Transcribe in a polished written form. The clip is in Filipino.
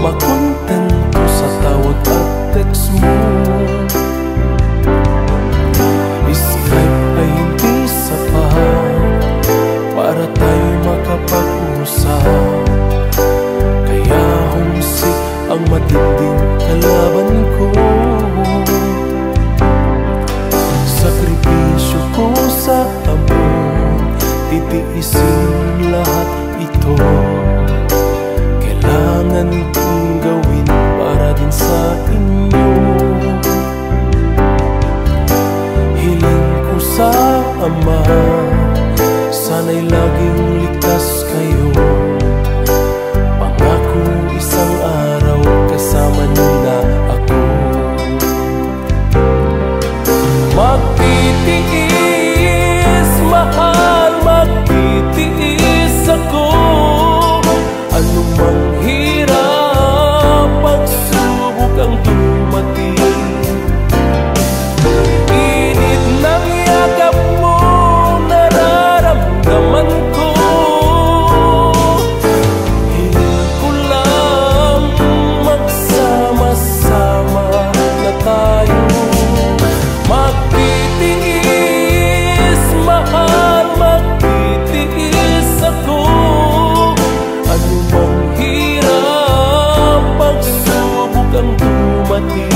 makontento sa tawag at text mo. Skype ay hindi sapat para tayo makapag-usap, kaya homesick ang matinding kalaban ko. Sakripisyo ko sa amon, titiisin lahat ito. Kailangan kong gawin para din sa inyo. Hiling ko sa Ama, sana'y laging ligtas kayo. Pangako isang araw kasama niyo na ako. Magtitiis, mahal, magtitiis ako. Anumang hirap, pagsubok ang dumating. Init ng yakap mo, nararamdaman ko. Hiling ko lang magsama-sama na tayo. Magtitiis, mahal, magtitiis ako. Anumang hirap, pagsubok ang dumating.